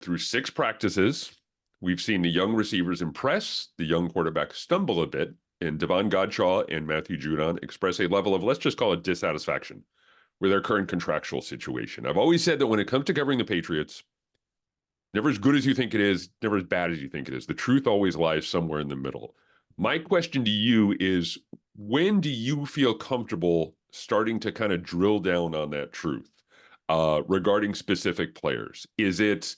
through 6 practices, we've seen the young receivers impress, the young quarterback stumble a bit, and Devon Godshaw and Matthew Judon express a level of, let's just call it dissatisfaction with their current contractual situation. I've always said that when it comes to covering the Patriots, never as good as you think it is, never as bad as you think it is. The truth always lies somewhere in the middle. My question to you is, when do you feel comfortable starting to kind of drill down on that truth regarding specific players? Is it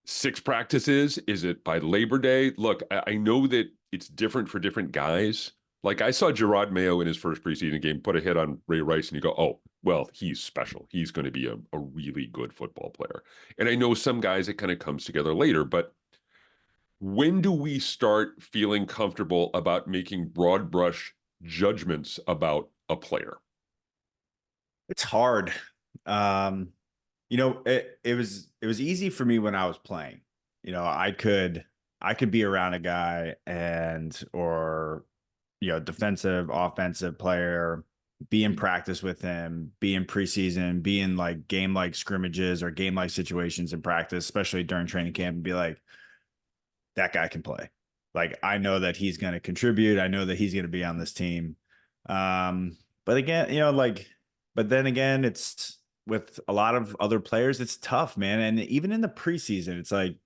6 practices? Is it by Labor Day? Look, I know that it's different for different guys. Like I saw Gerard Mayo in his first preseason game put a hit on Ray Rice, and you go, oh, well, he's special. He's going to be a really good football player. And I know some guys it kind of comes together later, but when do we start feeling comfortable about making broad brush judgments about a player? It's hard. Um, it was easy for me when I was playing. I could be around a guy or defensive, offensive player, be in practice with him, be in preseason, be in like game like scrimmages or game like situations in practice, especially during training camp, and be like, that guy can play. Like I know that he's going to contribute. I know that he's going to be on this team. But again, but then again, it's with a lot of other players, it's tough, man. And even in the preseason, it's like,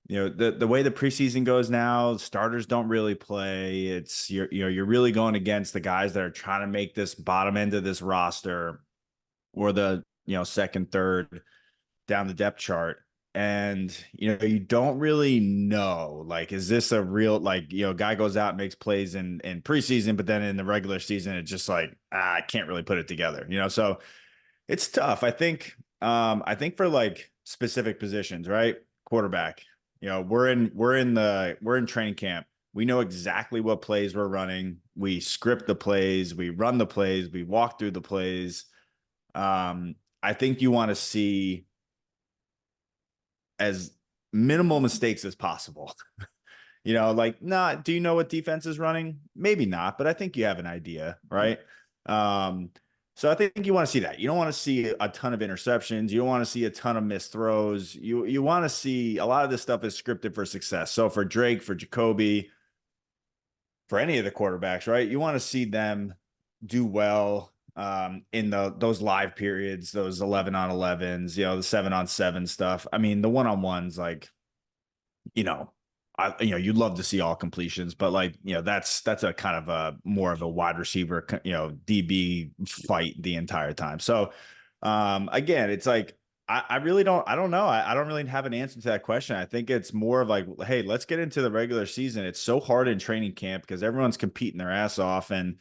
the way the preseason goes now, starters don't really play. It's you're really going against the guys that are trying to make this bottom end of this roster or the second, third down the depth chart. And you don't really know, like, is this a real, like, guy goes out and makes plays in preseason, but then in the regular season it's just like, I can't really put it together, so it's tough. I think for like specific positions, right? Quarterback, we're in training camp. We know exactly what plays we're running. We script the plays, we run the plays, we walk through the plays. I think you want to see as minimal mistakes as possible. Do you know what defense is running? Maybe not, but I think you have an idea, right? So I think you want to see that. You don't want to see a ton of interceptions. You don't want to see a ton of missed throws. You want to see a lot of this stuff is scripted for success. So for Drake, for Jacoby, for any of the quarterbacks, right? You want to see them do well in those live periods, those 11 on 11s, the 7-on-7 stuff. I mean, the one-on-ones, like, you'd love to see all completions, but like, that's a kind of a more of a wide receiver, DB fight the entire time. So again, it's like, I don't know. I don't really have an answer to that question. I think it's more of like, hey, let's get into the regular season. It's so hard in training camp because everyone's competing their ass off and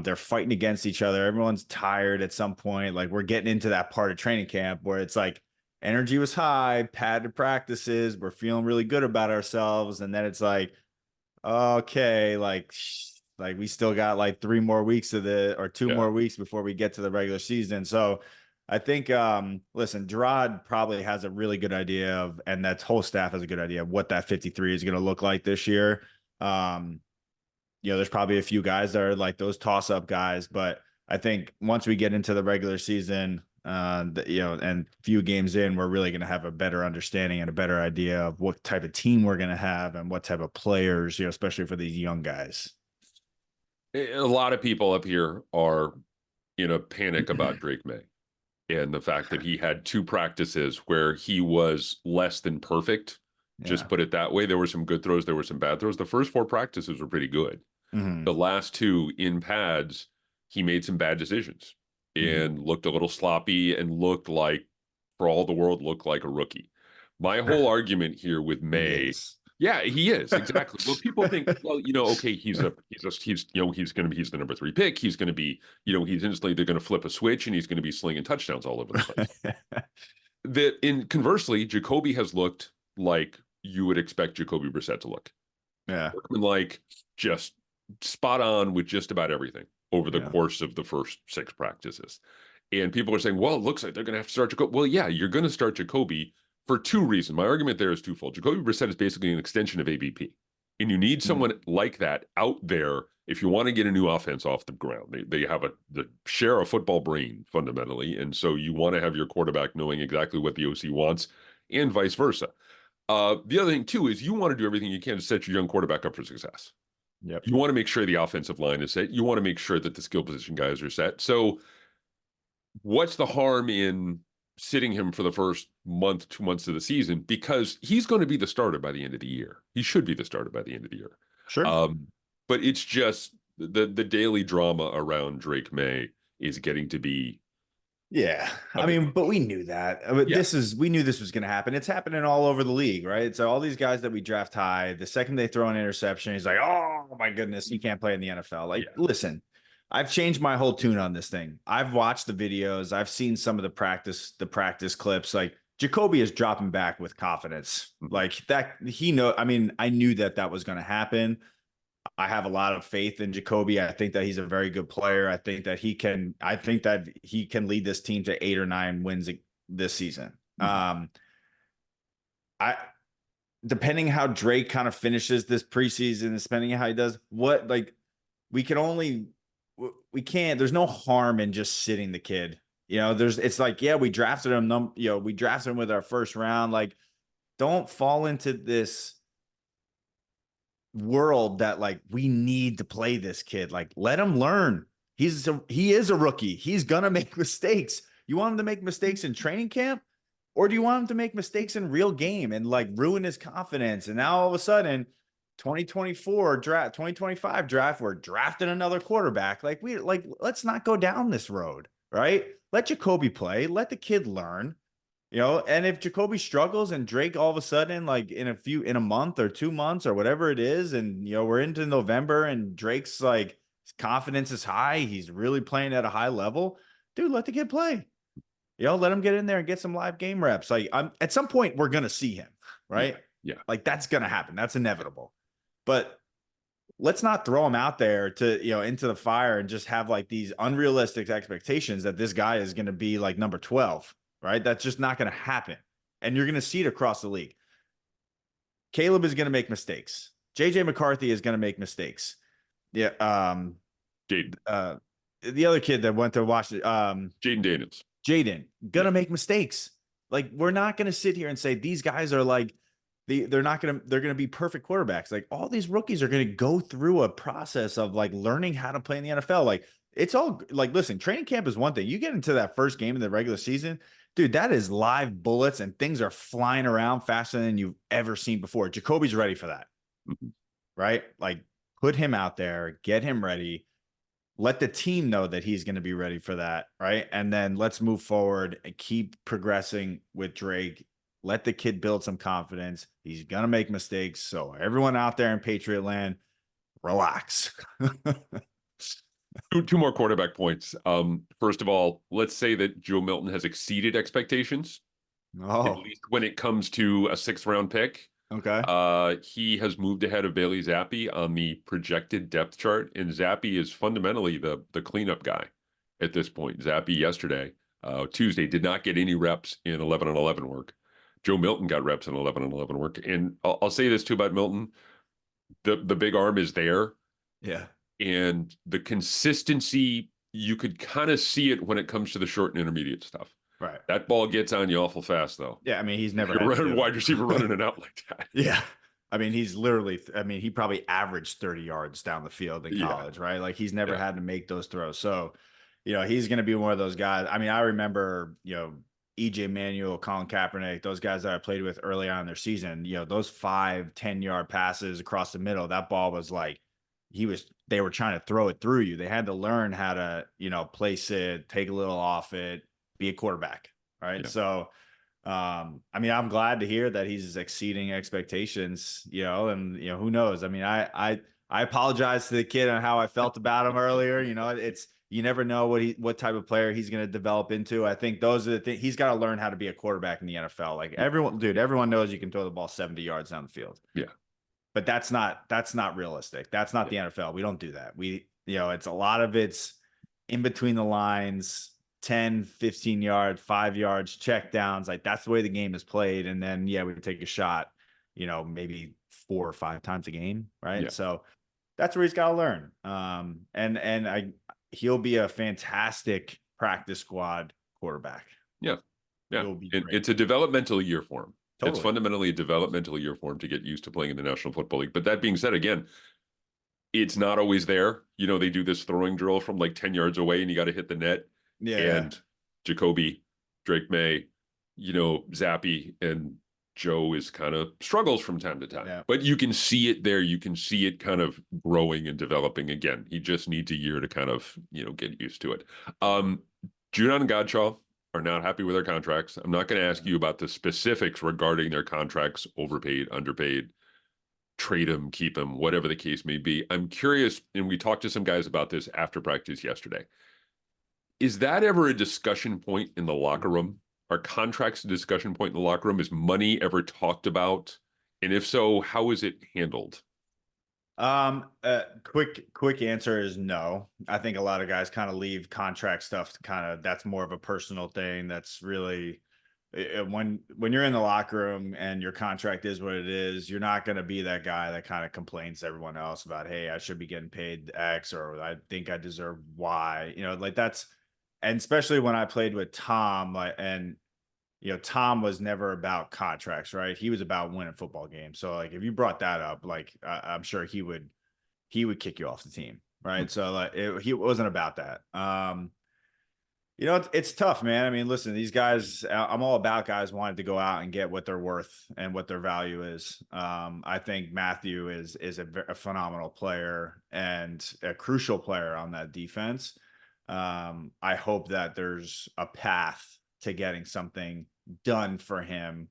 they're fighting against each other. Everyone's tired at some point. Like we're getting into that part of training camp where it's like energy was high, padded practices. We're feeling really good about ourselves. And then it's like, okay, like we still got like 3 more weeks or 2 more weeks before we get to the regular season. So I think, listen, Gerard probably has a really good idea of, and that whole staff has a good idea of what that 53 is going to look like this year. There's probably a few guys that are like those toss-up guys, but I think once we get into the regular season, and few games in, we're really going to have a better understanding and a better idea of what type of team we're going to have and what type of players, especially for these young guys. A lot of people up here are in a panic about Drake May and the fact that he had 2 practices where he was less than perfect. Just put it that way. There were some good throws, there were some bad throws. The first 4 practices were pretty good. The last 2 in pads, he made some bad decisions and looked a little sloppy and looked like, for all the world, looked like a rookie. My whole argument here with May, he is exactly. Well, people think, well, okay, he's the number 3 pick. He's going to be, he's instantly, they're going to flip a switch and he's going to be slinging touchdowns all over the place. Conversely, Jacoby has looked like you would expect Jacoby Brissett to look. Yeah. Like just spot on with just about everything over the course of the first 6 practices. And people are saying, well, it looks like they're going to have to start Jacoby. Well, yeah, you're going to start Jacoby for 2 reasons. My argument there is twofold. Jacoby Brissett is basically an extension of ABP. And you need someone like that out there if you want to get a new offense off the ground, they have the share a football brain fundamentally. And so you want to have your quarterback knowing exactly what the OC wants and vice versa. The other thing too is you want to do everything you can to set your young quarterback up for success. Yep. You want to make sure the offensive line is set. You want to make sure that the skill position guys are set. So what's the harm in sitting him for the first month, 2 months of the season? Because he's going to be the starter by the end of the year. He should be the starter by the end of the year. Sure. But it's just the daily drama around Drake May is getting to be Yeah. a I bit mean, much. but we knew that. But Yeah. we knew this was going to happen. It's happening all over the league, right? So all these guys that we draft high, the second they throw an interception, he's like, oh my goodness, he can't play in the NFL. Like, Yeah. listen, I've changed my whole tune on this thing. I've watched the videos. I've seen some of the practice clips. Like Jacoby is dropping back with confidence. Mhm. Like that, I mean, I knew that was going to happen. I have a lot of faith in Jacoby. I think that he's a very good player. I think that he can lead this team to 8 or 9 wins this season. Mhm. I depending how Drake kind of finishes this preseason, depending on how he does, we can't, there's no harm in just sitting the kid. It's like, yeah, we drafted him, we drafted him with our first round. Like, don't fall into this world that like we need to play this kid. Like, let him learn. He is a rookie. He's gonna make mistakes. You want him to make mistakes in training camp, or do you want him to make mistakes in real game and like ruin his confidence? And now all of a sudden, 2024 draft, 2025 draft, we're drafting another quarterback. Let's not go down this road, right? Let Jacoby play. Let the kid learn. And if Jacoby struggles and Drake all of a sudden, like in a month or 2 months or whatever it is, and we're into November and Drake's like his confidence is high, he's really playing at a high level, dude, let the kid play. Let him get in there and get some live game reps. Like, at some point we're gonna see him, Yeah. right? Yeah. Like that's gonna happen. That's inevitable. But let's not throw him out there to into the fire and just have like these unrealistic expectations that this guy is going to be like number 12, right? That's just not going to happen. And you're going to see it across the league. Caleb is going to make mistakes. JJ McCarthy is going to make mistakes. Yeah. Jaden. The other kid that went to Washington, Jaden Daniels. Jaden, gonna make mistakes. Like, we're not going to sit here and say these guys are like, they're going to be perfect quarterbacks. Like, all these rookies are going to go through a process of like learning how to play in the NFL. Like, it's all like, listen, training camp is one thing. You get into that first game in the regular season, dude, that is live bullets and things are flying around faster than you've ever seen before. Jacoby's ready for that, Mhm. right? Like, put him out there, get him ready. Let the team know that he's going to be ready for that, right? And then let's move forward and keep progressing with Drake. Let the kid build some confidence. He's going to make mistakes. So everyone out there in Patriot land, relax. Two more quarterback points. First of all, let's say that Joe Milton has exceeded expectations, at Oh, least when it comes to a 6th round pick. okay. He has moved ahead of Bailey Zappi on the projected depth chart, and Zappi is fundamentally the cleanup guy at this point. Zappi yesterday, Tuesday, did not get any reps in 11 on 11 work. Joe Milton got reps in 11 on 11 work, and I'll say this too about Milton: the big arm is there, Yeah. and the consistency, you could kind of see it when it comes to the short and intermediate stuff. Right. That ball gets on you awful fast, though. Yeah. I mean, he's never You're had to running do it. wide receiver running it out like that. Yeah. I mean, he probably averaged 30 yards down the field in Yeah. college, right? Like, he's never Yeah. had to make those throws. So, he's going to be one of those guys. I mean, I remember, EJ Manuel, Colin Kaepernick, those guys that I played with early on in their season, those 5-10 yard passes across the middle, that ball was like, they were trying to throw it through you. They had to learn how to, place it, take a little off it, be a quarterback. Right. Yeah. So, I mean, I'm glad to hear that he's exceeding expectations, and who knows? I mean, I apologize to the kid on how I felt about him earlier. It's, you never know what type of player he's going to develop into. I think those are the things. He's got to learn how to be a quarterback in the NFL. Like, everyone knows you can throw the ball 70 yards down the field. Yeah. But that's not realistic. That's not the NFL. We don't do that. It's a lot of it's in between the lines, 10, 15 yards, 5 yards, check downs. Like, that's the way the game is played. And then, we take a shot, maybe 4 or 5 times a game. Right. Yeah. So that's where he's got to learn. He'll be a fantastic practice squad quarterback. Yeah. Yeah. He'll be And great. it's a developmental year for him. It's Totally. fundamentally a developmental year for him to get used to playing in the National Football League. But that being said, again, it's not always there. They do this throwing drill from like 10 yards away and you got to hit the net. Yeah. And Jacoby, Drake May, Zappy, and Joe is kind of struggles from time to time. Yeah. But you can see it there. You can see it kind of growing and developing again. He just needs a year to kind of, get used to it. Judon and Godshaw are not happy with their contracts. I'm not going to ask you about the specifics regarding their contracts, overpaid, underpaid, trade him, keep him, whatever the case may be. I'm curious, and we talked to some guys about this after practice yesterday. Is that ever a discussion point in the locker room? Are contracts a discussion point in the locker room? Is money ever talked about? And if so, how is it handled? Quick answer is no. I think a lot of guys kind of leave contract stuff to that's more of a personal thing. That's really when you're in the locker room and your contract is what it is, you're not going to be that guy that kind of complains to everyone else about, hey, I should be getting paid X or I think I deserve Y. Like that's, and especially when I played with Tom, Tom was never about contracts, right? He was about winning football games. So like if you brought that up, like I'm sure he would kick you off the team, Hmm. right? So like he wasn't about that. It's tough, man. I mean, listen, these guys, I'm all about guys wanting to go out and get what they're worth and what their value is. I think Matthew is a phenomenal player and a crucial player on that defense. I hope that there's a path to getting something done for him,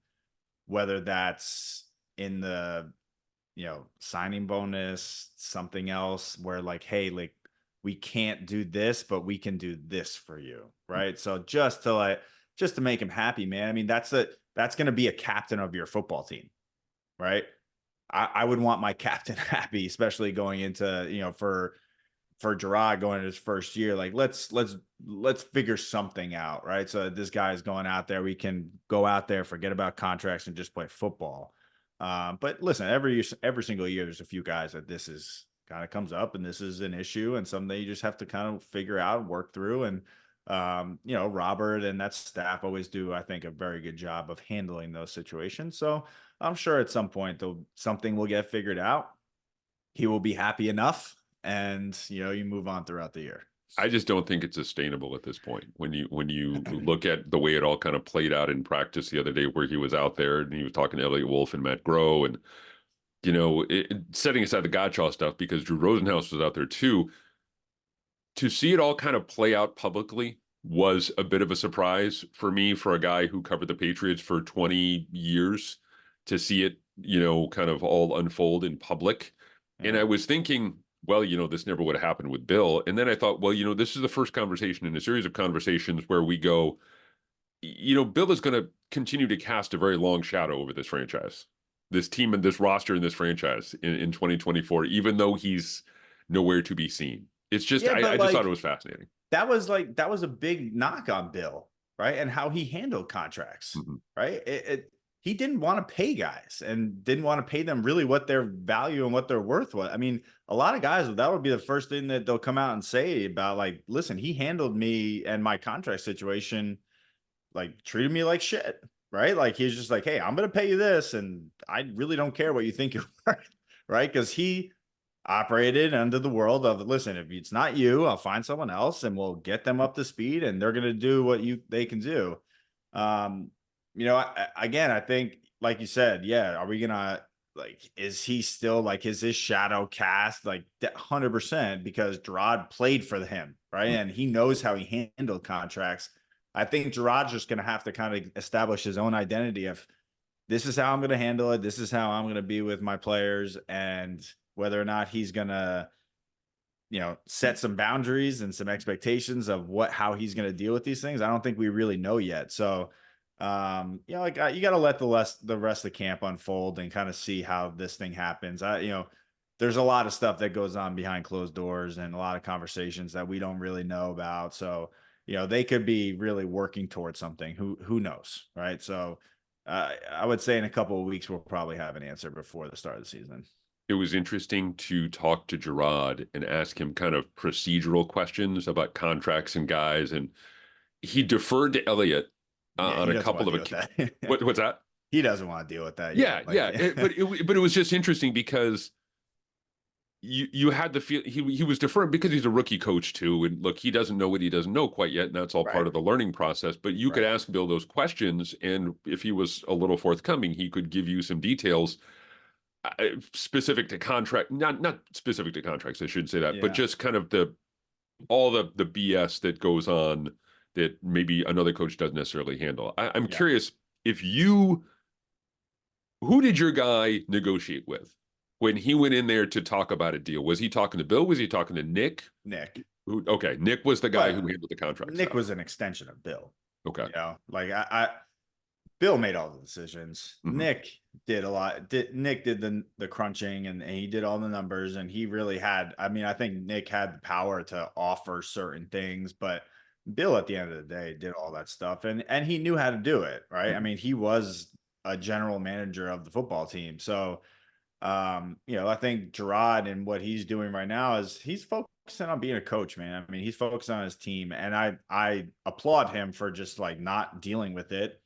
whether that's in the signing bonus, something else where like, hey, like we can't do this, but we can do this for you, right? So just to make him happy, man. I mean, that's going to be a captain of your football team, right? I would want my captain happy, especially going into for Gerard going in his first year. Like let's figure something out, right? So this guy is going out there. We can go out there, forget about contracts, and just play football. But listen, every single year, there's a few guys that this is kind of comes up, and this is an issue, and something you just have to kind of figure out and work through. And Robert and that staff always do, I think, a very good job of handling those situations. So I'm sure at some point something will get figured out. He will be happy enough, and you move on throughout the year. I just don't think it's sustainable at this point. When you look at the way it all kind of played out in practice the other day, where he was out there and he was talking to Elliot Wolf and Matt Groh, and setting aside the Gottschall stuff because Drew Rosenhaus was out there too. To see it all kind of play out publicly was a bit of a surprise for me, for a guy who covered the Patriots for 20 years, to see it, kind of all unfold in public. And Yeah. I was thinking, well, this never would have happened with Bill. And then I thought, well, this is the first conversation in a series of conversations where we go, Bill is going to continue to cast a very long shadow over this franchise, this team and this roster and this franchise in 2024, even though he's nowhere to be seen. It's just, Yeah, I but just thought it like was fascinating. that was a big knock on Bill, right? And how he handled contracts, Mhm. right? He didn't want to pay guys and didn't want to pay them really what their value and what their worth was. I mean, a lot of guys, that would be the first thing that they'll come out and say about, like, listen, he handled me and my contract situation, like treated me like shit, right? Like he's just like, hey, I'm gonna pay you this, and I really don't care what you think you're worth, right? Because he operated under the world of, listen, if it's not you, I'll find someone else and we'll get them up to speed and they're going to do what they can do. Um, again, I think, like you said, yeah, are we going to, like, is he still like, is his shadow cast like 100% because Gerard played for him, right? And he knows how he handled contracts. I think Gerard's just going to have to kind of establish his own identity of, this is how I'm going to handle it. This is how I'm going to be with my players. And whether or not he's going to, set some boundaries and some expectations of how he's going to deal with these things, I don't think we really know yet. So, like you got to let the rest of the camp unfold and kind of see how this thing happens. There's a lot of stuff that goes on behind closed doors and a lot of conversations that we don't really know about. So, they could be really working towards something. Who knows, right? So, I would say in a couple of weeks we'll probably have an answer before the start of the season. it was interesting to talk to Gerard and ask him kind of procedural questions about contracts and guys, and he deferred to Elliot Yeah, on he a doesn't couple want to of deal with that. what's that? He doesn't want to deal with that Yeah, yet. Like, yeah, but it was just interesting because you had the feel he was deferring because he's a rookie coach too, and look, he doesn't know what he doesn't know quite yet, and that's all part right, of the learning process. But you could right. ask Bill those questions, and if he was a little forthcoming, he could give you some details specific to contract, not specific to contracts, I shouldn't say that, but Yeah, just kind of all the BS that goes on that maybe another coach doesn't necessarily handle. I'm yeah. curious if you who did your guy negotiate with when he went in there to talk about a deal? Was he talking to Bill? Was he talking to Nick? Nick. Okay, Nick was the guy who But handled the contract Nick stuff. was an extension of Bill. Okay. Like Bill made all the decisions. Mm-hmm. Nick did a lot. Nick did the crunching and he did all the numbers and he really had. I mean, I think Nick had the power to offer certain things, but Bill at the end of the day did all that stuff and he knew how to do it, right? I Mm-hmm. mean, he was a general manager of the football team, so I think Gerard and what he's doing right now is he's focusing on being a coach, man. I mean, he's focused on his team, and I applaud him for just like not dealing with it.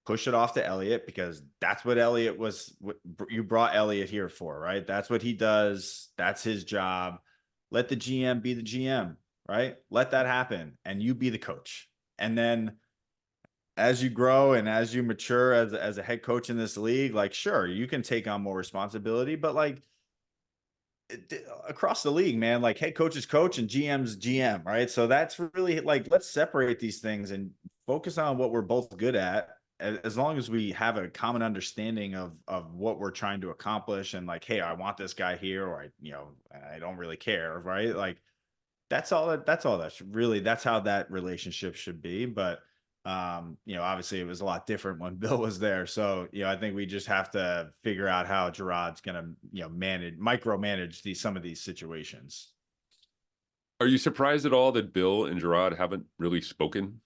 Push it off to Elliott because that's what Elliott was. What you brought Elliott here for, right? That's what he does. That's his job. Let the GM be the GM, right? Let that happen, and you be the coach. And then as you grow and as you mature as a head coach in this league, like sure, you can take on more responsibility, but like across the league, man, like head coach is coach and GM's GM, right? So that's really like let's separate these things and focus on what we're both good at. As long as we have a common understanding of what we're trying to accomplish and like, hey, I want this guy here, or I don't really care, right? Like that's really that's how that relationship should be. But obviously it was a lot different when Bill was there. So, I think we just have to figure out how Gerard's gonna, micromanage some of these situations. Are you surprised at all that Bill and Gerard haven't really spoken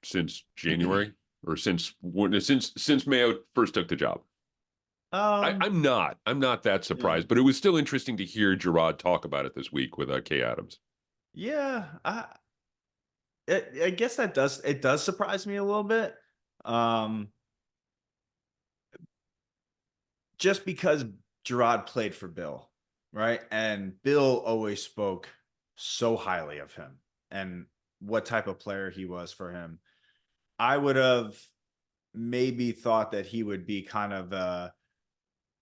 since January or since Mayo first took the job? um, I'm not that yeah. surprised, but it was still interesting to hear Gerard talk about it this week with Kay Adams. Yeah, I guess it does surprise me a little bit. Um, just because Gerard played for Bill, right? And Bill always spoke so highly of him and what type of player he was for him. I would have maybe thought that he would be kind of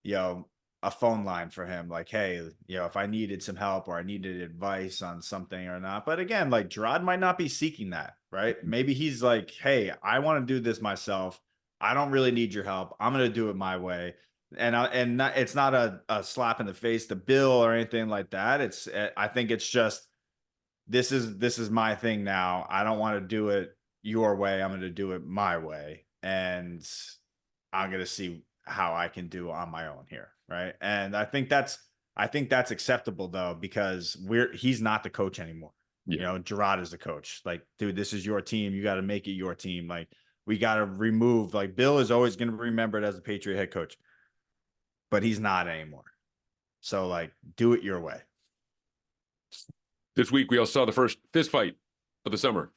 you know, a phone line for him, like, hey, if I needed some help or I needed advice on something or not. But again, like Gerard might not be seeking that, right? Maybe he's like, hey, I want to do this myself. I don't really need your help. I'm gonna do it my way. It's not a slap in the face to Bill or anything like that. I think it's just this is my thing now. I don't want to do it your way. I'm going to do it my way, and I'm going to see how I can do on my own here, right? And I think that's acceptable though because he's not the coach anymore. Yeah. Gerard is the coach. Like, dude, this is your team. You got to make it your team. Like, we got to remove. Like, Bill is always going to be remembered as a Patriot head coach, but he's not anymore. So, like, do it your way. This week we also saw the first fist fight of the summer.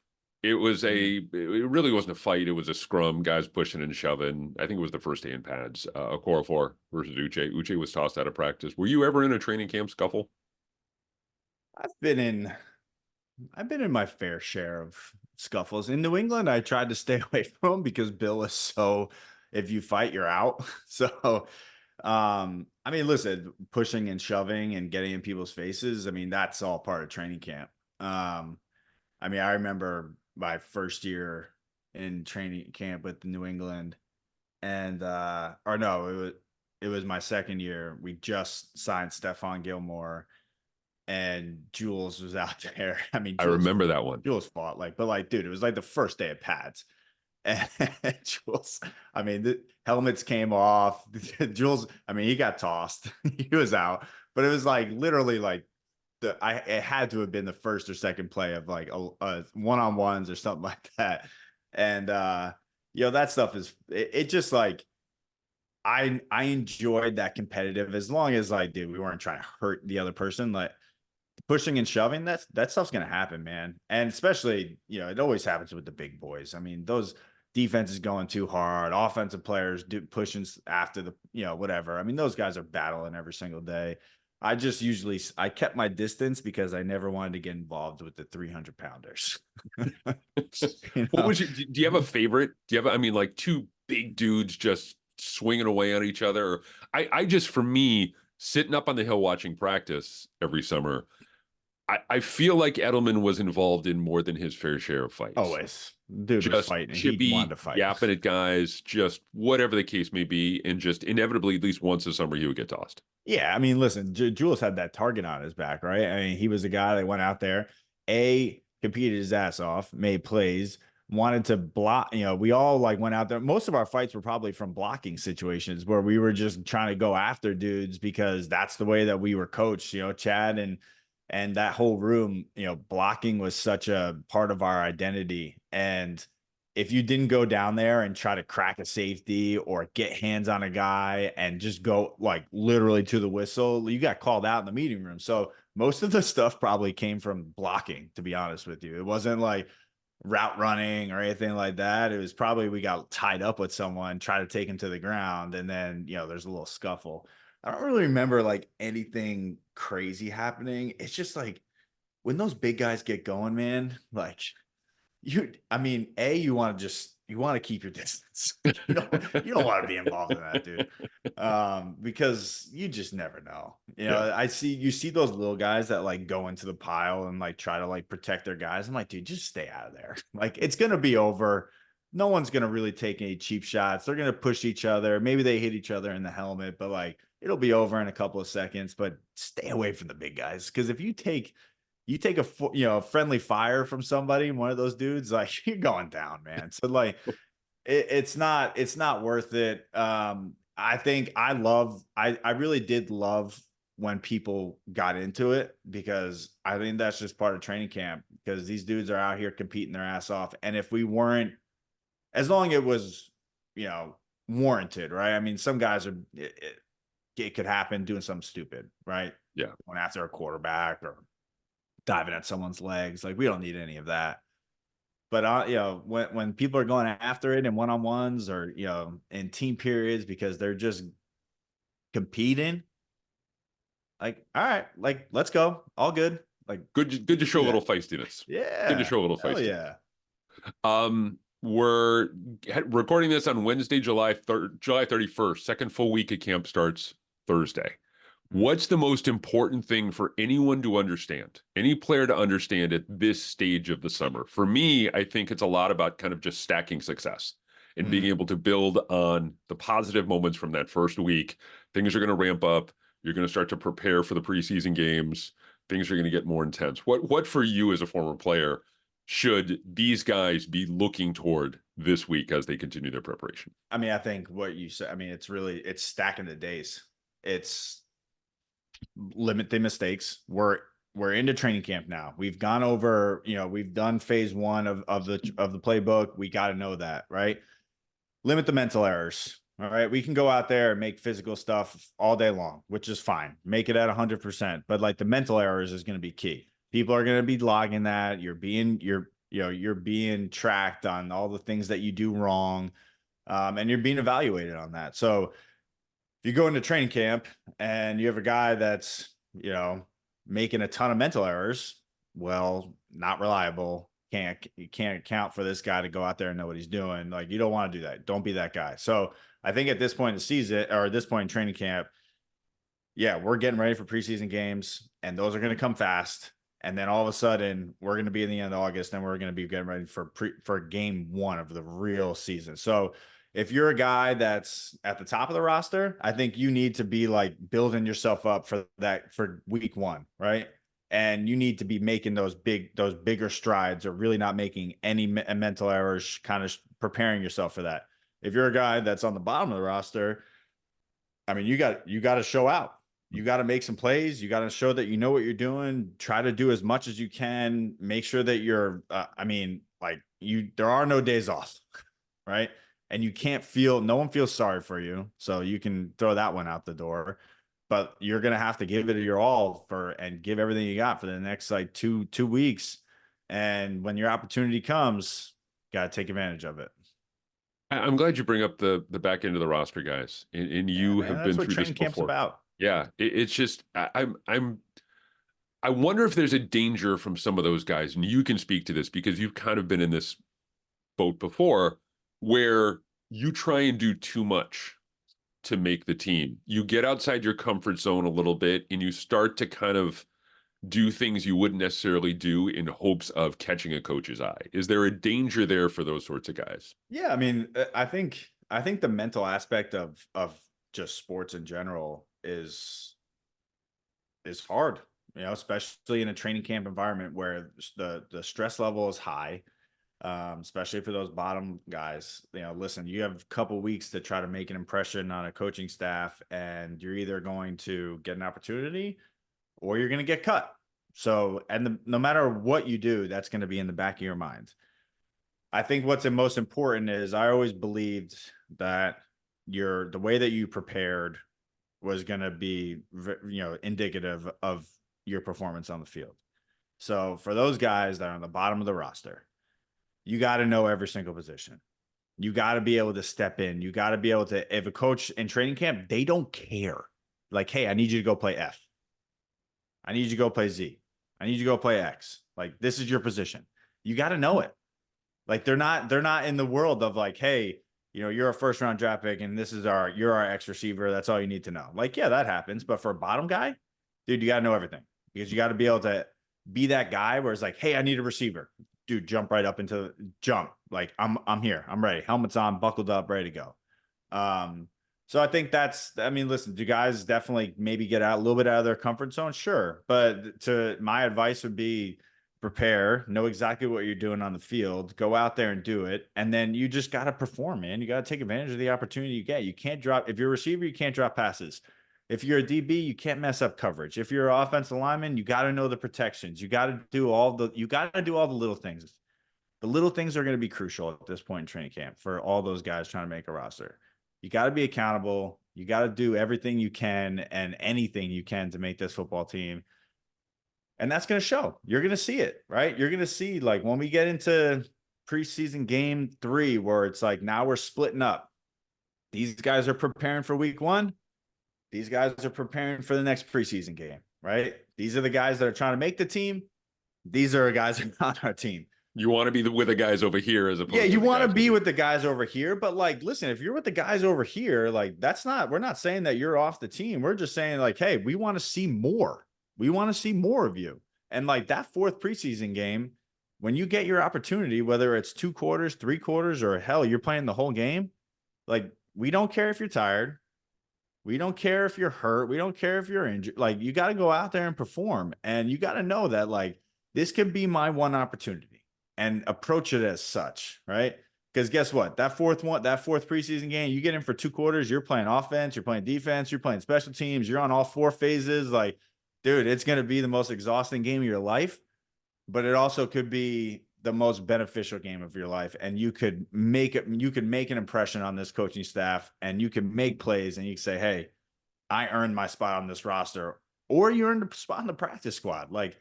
It really wasn't a fight. It was a scrum, guys pushing and shoving. I think it was the first day in pads. Okorafor versus Uche. Uche was tossed out of practice. Were you ever in a training camp scuffle? I've been in I've been in my fair share of scuffles. In New England, I tried to stay away from them because Bill is so if you fight, you're out. So I mean, listen, pushing and shoving and getting in people's faces, I mean, that's all part of training camp. I mean, I remember my first year in training camp with New England and or no, it was my second year. We just signed Stephon Gilmore and Jules was out there. I mean, I Jules remember that one. Jules fought but like, dude, it was like the first day of pads. And Jules, I mean, the helmets came off. Jules, I mean, he got tossed. He was out, but it was like literally like it had to have been the first or second play of like a one-on-ones or something like that. And that stuff it just like I enjoyed that competitive, as long as like, dude, we weren't trying to hurt the other person. Like pushing and shoving, that stuff's gonna happen, man. And especially, it always happens with the big boys. I mean, those defenses going too hard, offensive players pushing after the, whatever. I mean, those guys are battling every single day. I kept my distance because I never wanted to get involved with the 300 pounders. you What know? was your, do you have a favorite? Do you have, I mean, like two big dudes just swinging away on each other? Or, I just, for me, sitting up on the hill watching practice every summer, I feel like Edelman was involved in more than his fair share of fights. Always, dude was Just fighting. He wanted chippy, to fight. yapping at guys, just whatever the case may be. And just inevitably, at least once a summer, he would get tossed. Yeah, I mean, listen, Jules had that target on his back, right? I mean, he was a guy that went out there, competed his ass off, made plays, wanted to block. We all like went out there. Most of our fights were probably from blocking situations where we were just trying to go after dudes because that's the way that we were coached. Chad and that whole room, blocking was such a part of our identity. And if you didn't go down there and try to crack a safety or get hands on a guy and just go like literally to the whistle, you got called out in the meeting room. So most of the stuff probably came from blocking, to be honest with you. It wasn't like route running or anything like that. It was probably we got tied up with someone, try to take him to the ground, and then there's a little scuffle. I don't really remember like anything crazy happening. It's just like when those big guys get going, man, like I mean, you want to keep your distance. You don't want to be involved in that, dude. Because you just never know. Yeah. You see those little guys that like go into the pile and like try to like protect their guys. I'm like, dude, just stay out of there. Like it's gonna be over. No one's gonna really take any cheap shots. They're gonna push each other. Maybe they hit each other in the helmet, but like it'll be over in a couple of seconds. But stay away from the big guys, because if you take a friendly fire from somebody, one of those dudes, like you're going down, man. So like it's not worth it. I think I really did love when people got into it, because I think that's just part of training camp, because these dudes are out here competing their ass off. And if we weren't, as long as it was, warranted, right? I mean, some guys it could happen doing something stupid, right? Yeah. Going after a quarterback or diving at someone's legs. Like we don't need any of that. But when people are going after it in one-on-ones or in team periods because they're just competing, like all right, like let's go, all good. Like Good to show a little feistiness. Good to yeah, show a little hell feistiness. yeah. We're recording this on Wednesday, July 31st. Second full week of camp starts Thursday. What's the most important thing for anyone to understand, any player to understand at this stage of the summer? For me, I think it's a lot about kind of just stacking success and being able to build on the positive moments from that first week. Things are going to ramp up. You're going to start to prepare for the preseason games. Things are going to get more intense. What for you as a former player should these guys be looking toward this week as they continue their preparation? I mean, I think what you said, I mean, it's stacking the days. It's limit the mistakes. We're into training camp now. We've gone over, we've done phase one of the playbook. We got to know that, right? Limit the mental errors. All right. We can go out there and make physical stuff all day long, which is fine. Make it at 100%. But like the mental errors is going to be key. People are going to be logging that. You're being tracked on all the things that you do wrong. And you're being evaluated on that. So if you go into training camp and you have a guy that's, making a ton of mental errors, well, not reliable. You can't account for this guy to go out there and know what he's doing. Like you don't want to do that. Don't be that guy. So I think at this point in the season, or at this point in training camp, yeah, we're getting ready for preseason games, and those are going to come fast. And then all of a sudden, we're going to be in the end of August, and we're going to be getting ready for game one of the real season. So if you're a guy that's at the top of the roster, I think you need to be like building yourself up for that for week one, right? And you need to be making those bigger strides, or really not making any mental errors, kind of preparing yourself for that. If you're a guy that's on the bottom of the roster, I mean, you got to show out. You got to make some plays. You got to show that you know what you're doing. Try to do as much as you can. Make sure that you're, there are no days off, right? and no one feels sorry for you. So you can throw that one out the door, but you're going to have to give it your all and give everything you got for the next like two weeks. And when your opportunity comes, got to take advantage of it. I'm glad you bring up the back end of the roster, guys, and Yeah, you man, have that's been what through this training camp's before. about. Yeah, it's just I wonder if there's a danger from some of those guys, and you can speak to this because you've kind of been in this boat before, where you try and do too much to make the team. You get outside your comfort zone a little bit, and you start to kind of do things you wouldn't necessarily do in hopes of catching a coach's eye. Is there a danger there for those sorts of guys? Yeah, I mean, I think the mental aspect of just sports in general is hard, especially in a training camp environment where the stress level is high, especially for those bottom guys. Listen, you have a couple weeks to try to make an impression on a coaching staff, and you're either going to get an opportunity or you're going to get cut. So, no matter what you do, that's going to be in the back of your mind. I think what's the most important is I always believed that the way that you prepared was going to be, indicative of your performance on the field. So for those guys that are on the bottom of the roster, you got to know every single position. You got to be able to step in. You got to be able to, if a coach in training camp, they don't care. Like, hey, I need you to go play F. I need you to go play Z. I need you to go play X. Like, this is your position. You got to know it. Like, they're not in the world of like, hey, you're a first round draft pick and you're our X receiver. That's all you need to know. Like, yeah, that happens. But for a bottom guy, dude, you got to know everything, because you got to be able to be that guy where it's like, hey, I need a receiver. Dude, jump right up into jump. Like, I'm here. I'm ready. Helmets on, buckled up, ready to go. So I think listen, do guys definitely maybe get out a little bit out of their comfort zone? Sure. But my advice would be prepare, know exactly what you're doing on the field, go out there and do it. And then you just got to perform, man. You got to take advantage of the opportunity you get. You can't if you're a receiver, you can't drop passes. If you're a DB, you can't mess up coverage. If you're an offensive lineman, you got to know the protections. You got to do all the little things. The little things are going to be crucial at this point in training camp for all those guys trying to make a roster. You got to be accountable. You got to do everything you can and anything you can to make this football team. And that's going to show. You're going to see it, right? You're going to see, like, when we get into preseason game 3, where it's like, now we're splitting up. These guys are preparing for week 1. These guys are preparing for the next preseason game, right? These are the guys that are trying to make the team. These are guys that are on our team. You want to be with the guys over here as opposed Yeah, to you the want to guys be over with the guys over here, but like, listen, if you're with the guys over here, like, we're not saying that you're off the team. We're just saying, like, hey, we want to see more. We want to see more of you. And like that 4th preseason game, when you get your opportunity, whether it's 2 quarters, 3 quarters, or hell, you're playing the whole game, like, we don't care if you're tired. We don't care if you're hurt. We don't care if you're injured. Like, you got to go out there and perform. And you got to know that, like, this could be my one opportunity, and approach it as such, right? Because guess what? That fourth preseason game, you get in for 2 quarters, you're playing offense, you're playing defense, you're playing special teams, you're on all 4 phases. Like, dude, it's going to be the most exhausting game of your life, but it also could be the most beneficial game of your life. And you could make an impression on this coaching staff, and you can make plays, and you can say, hey, I earned my spot on this roster, or you earned a spot in the practice squad. Like,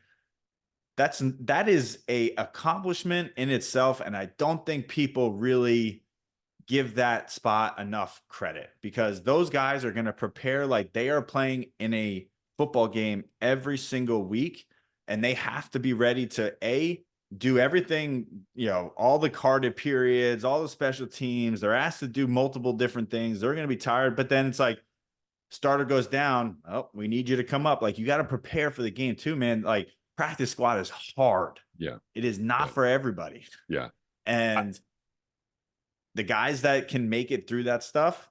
that is a accomplishment in itself. And I don't think people really give that spot enough credit, because those guys are going to prepare like they are playing in a football game every single week. And they have to be ready to do everything, all the carded periods, all the special teams. They're asked to do multiple different things. They're going to be tired, but then it's like, starter goes down. Oh, we need you to come up. Like, you got to prepare for the game too, man. Like, practice squad is hard. Yeah. It is not for everybody. Yeah. And the guys that can make it through that stuff,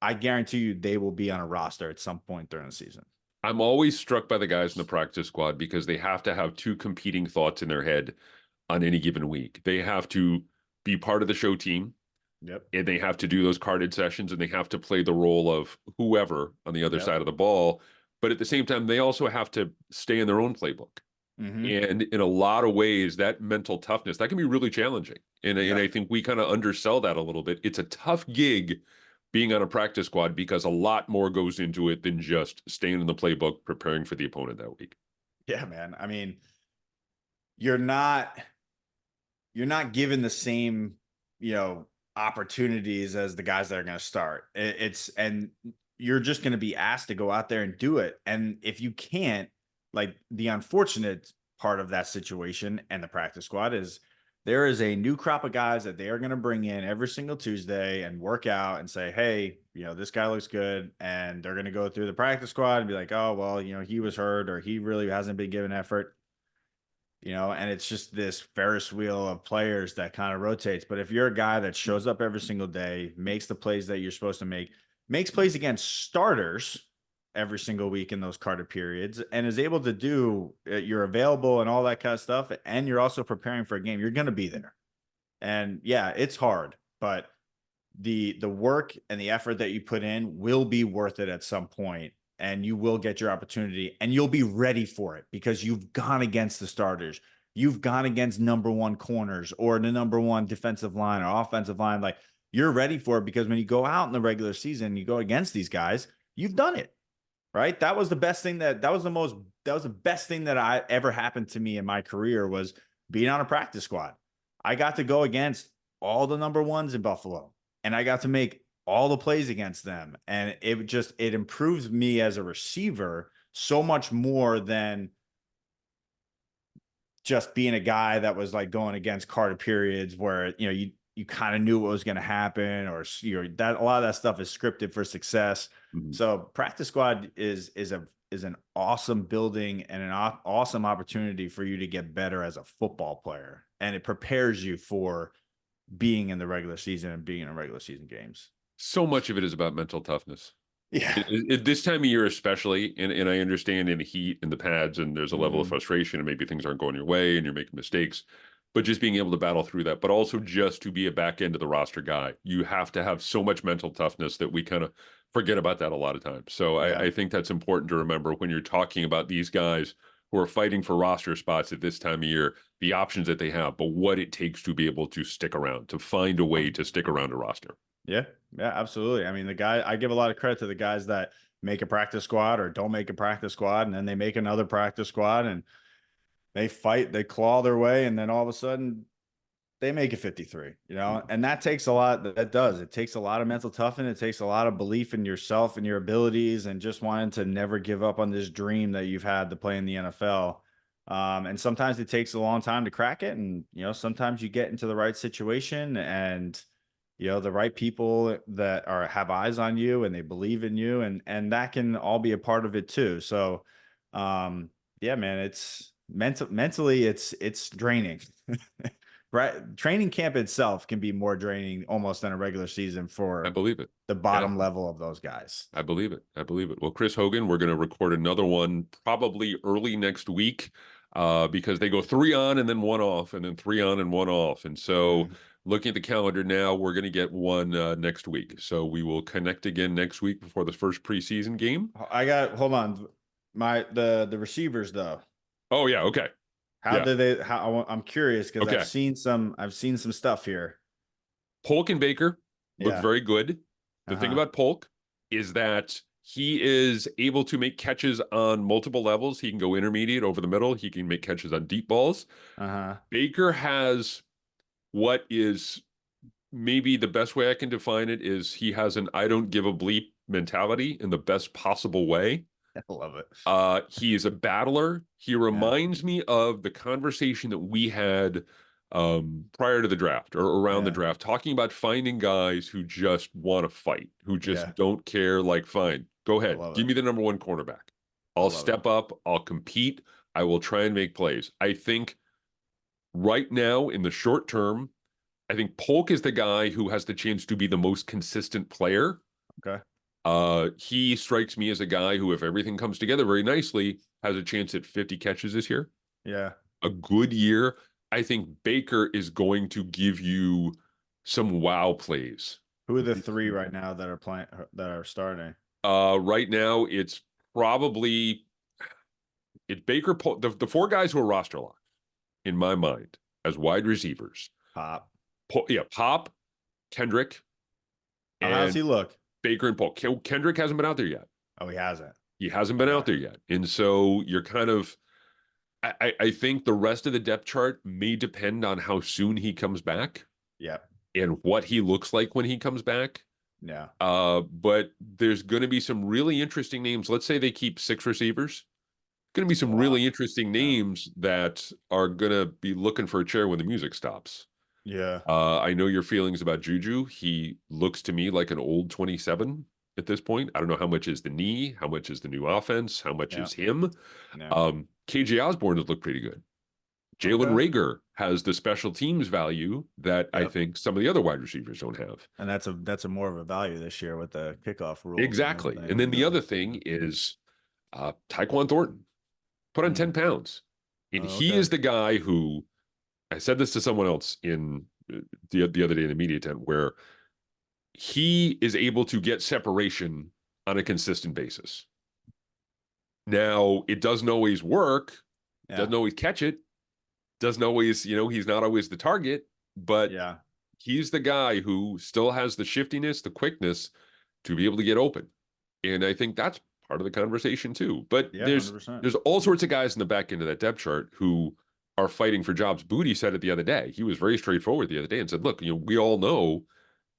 I guarantee you they will be on a roster at some point during the season. I'm always struck by the guys in the practice squad because they have to have 2 competing thoughts in their head on any given week. They have to be part of the show team. Yep. And they have to do those carded sessions, and they have to play the role of whoever on the other Yep. side of the ball. But at the same time, they also have to stay in their own playbook. Hmm. And in a lot of ways, that mental toughness, that can be really challenging. And Yeah. I think we kind of undersell that a little bit. It's a tough gig being on a practice squad because a lot more goes into it than just staying in the playbook, preparing for the opponent that week. Yeah, man. I mean, you're not you're not given the same, you know, opportunities as the guys that are going to start. It's and you're just going to be asked to go out there and do it. And if you can't, like the unfortunate part of that situation and the practice squad is there is a new crop of guys that they are going to bring in every single Tuesday and work out and say, hey, you know, this guy looks good. And they're going to go through the practice squad and be like, oh, well, you know, he was hurt or he really hasn't been given effort, you know, and it's just this Ferris wheel of players that kind of rotates. But if you're a guy that shows up every single day, makes the plays that you're supposed to make, makes plays against starters every single week in those Carter periods, and is able to do, you're available and all that kind of stuff, and you're also preparing for a game, you're going to be there. And yeah, it's hard, but the work and the effort that you put in will be worth it at some point, and you will get your opportunity and you'll be ready for it because you've gone against the starters, you've gone against number one corners or the number one defensive line or offensive line. Like, you're ready for it because when you go out in the regular season, you go against these guys, you've done it, right? That was the best thing that was the best thing that I ever happened to me in my career was being on a practice squad. I got to go against all the number ones in Buffalo and I got to make all the plays against them. And it improves me as a receiver so much more than just being a guy that was like going against Carter periods where, you know, you kind of knew what was going to happen, or you know, that a lot of that stuff is scripted for success. Mhm. So practice squad is an awesome building and an awesome opportunity for you to get better as a football player, and it prepares you for being in the regular season and being in regular season games. So much of it is about mental toughness. Yeah. This time of year, especially, and I understand in the heat and the pads, and there's a level of Mm-hmm. frustration, and maybe things aren't going your way, and you're making mistakes. But just being able to battle through that, but also just to be a back end of the roster guy, you have to have so much mental toughness that we kind of forget about that a lot of times. So Yeah. I think that's important to remember when you're talking about these guys who are fighting for roster spots at this time of year, the options that they have, but what it takes to be able to stick around, to find a way to stick around a roster. Yeah, yeah, absolutely. I mean, I give a lot of credit to the guys that make a practice squad or don't make a practice squad, and then they make another practice squad and they fight, they claw their way, and then all of a sudden they make it 53, you know, and that takes a lot. That does. It takes a lot of mental toughness. It takes a lot of belief in yourself and your abilities and just wanting to never give up on this dream that you've had to play in the NFL. And sometimes it takes a long time to crack it. And, you know, sometimes you get into the right situation and, you know, the right people that are have eyes on you and they believe in you, and that can all be a part of it too. So yeah, man, it's mentally it's draining. Right, training camp itself can be more draining almost than a regular season I for believe it. the Yeah. bottom level of those guys. I believe it. I believe it. Well, Chris Hogan, we're going to record another one probably early next week because they go three on and then one off and then three on and one off. And so Mm. looking at the calendar now, we're going to get one next week. So we will connect again next week before the first preseason game. I got hold on, the receivers though. Oh, yeah. Okay. How Yeah. did they? I'm curious because Okay. I've seen some stuff here. Polk and Baker looked Yeah. very good. The thing Uh-huh. about Polk is that he is able to make catches on multiple levels. He can go intermediate over the middle. He can make catches on deep balls. Uh-huh. Baker has what is maybe the best way I can define it is he has an I don't give a bleep mentality in the best possible way. I love it. He is a battler. He Yeah. reminds me of the conversation that we had prior to the draft or around the Yeah. draft, talking about finding guys who just want to fight, who Yeah. just don't care. Like, fine, go I ahead, love give it. me the number one cornerback. I I'll love it. step up. I'll compete. I will try and make plays. I think right now in the short term, I think Polk is the guy who has the chance to be the most consistent player. Okay. He strikes me as a guy who, if everything comes together very nicely, has a chance at 50 catches this year. Yeah. A good year. I think Baker is going to give you some wow plays. Who are the three right now that are playing that are starting? Right now, it's probably It's Baker, the four guys who are roster locked in my mind as wide receivers. Pop. Pop, Kendrick, How's and he look? Baker and Paul. Kendrick hasn't been out there yet. Oh, he hasn't. He hasn't been Okay. out there yet. And so you're kind of, I think the rest of the depth chart may depend on how soon he comes back Yep. and what he looks like when he comes back. Yeah. But there's going to be some really interesting names. Let's say they keep 6 receivers. Going to be That's a some lot. really interesting Yeah. names that are going to be looking for a chair when the music stops. Yeah. I know your feelings about Juju. He looks to me like an old 27 at this point. I don't know how much is the knee, how much is the new offense, how much Yeah. is him. Yeah. KJ Osborne has looked pretty good. Jalen Okay. Rager has the special teams value that I Yep. think some of the other wide receivers don't have. And that's a more of a value this year with the kickoff rules and Exactly. everything. And then You the know. other thing is Tyquan Thornton put on 10 pounds. And Oh, he okay. is the guy who, I said this to someone else in the other day in the media tent, where he is able to get separation on a consistent basis. Now, it doesn't always work, Yeah. doesn't always catch it, doesn't always, he's not always the target, but Yeah. he's the guy who still has the shiftiness, the quickness to be able to get open. And I think that's part of the conversation too. But Yeah. there's 100%. there's all sorts of guys in the back end of that depth chart who are fighting for jobs. Booty said it the other day. He was very straightforward the other day and said, look, we all know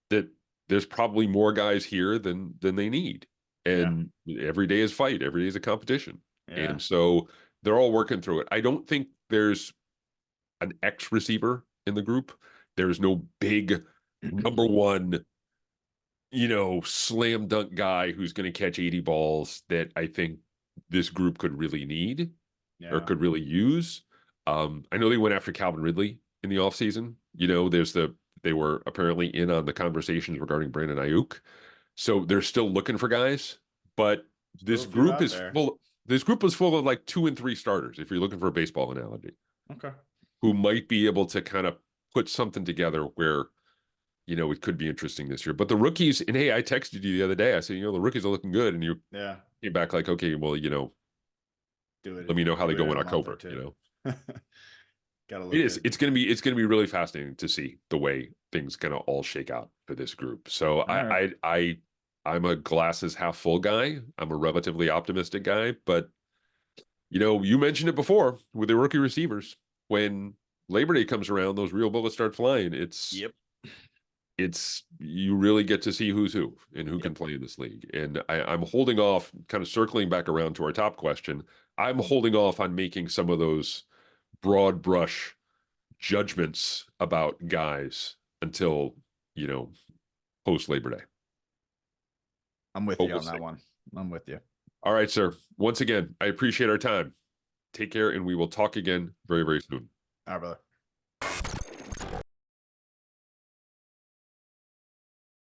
that there's probably more guys here than they need. Yeah. And every day is fight, every day is a competition. Yeah. And so they're all working through it. I don't think there's an X receiver in the group. There's no big number one, slam dunk guy who's going to catch 80 balls that I think this group could really need or Yeah. could really use. I know they went after Calvin Ridley in the offseason. They were apparently in on the conversations regarding Brandon Ayuk. So they're still looking for guys, but Still a few out there. this group is full of like 2 and 3 starters, if you're looking for a baseball analogy, Okay. who might be able to kind of put something together where, it could be interesting this year. But the rookies, and hey, I texted you the other day. I said, the rookies are looking good. And you Yeah. came back like, okay, well, Do it. let me know how they Do it go in in a month or October, two. Gotta It look is. good. It's gonna be really fascinating to see the way things kind of all shake out for this group. So All right. I'm a glasses half full guy. I'm a relatively optimistic guy, but you mentioned it before with the rookie receivers. When Labor Day comes around, those real bullets start flying. Yep. It's you really get to see who's who and who can Yep. play in this league. And I'm holding off, kind of circling back around to our top question. I'm holding off on making some of those broad brush judgments about guys until, you know, post Labor Day. I'm with But you we'll on that see. one. I'm with you. All right, sir. Once again, I appreciate our time. Take care, and we will talk again very, very soon. All right, brother.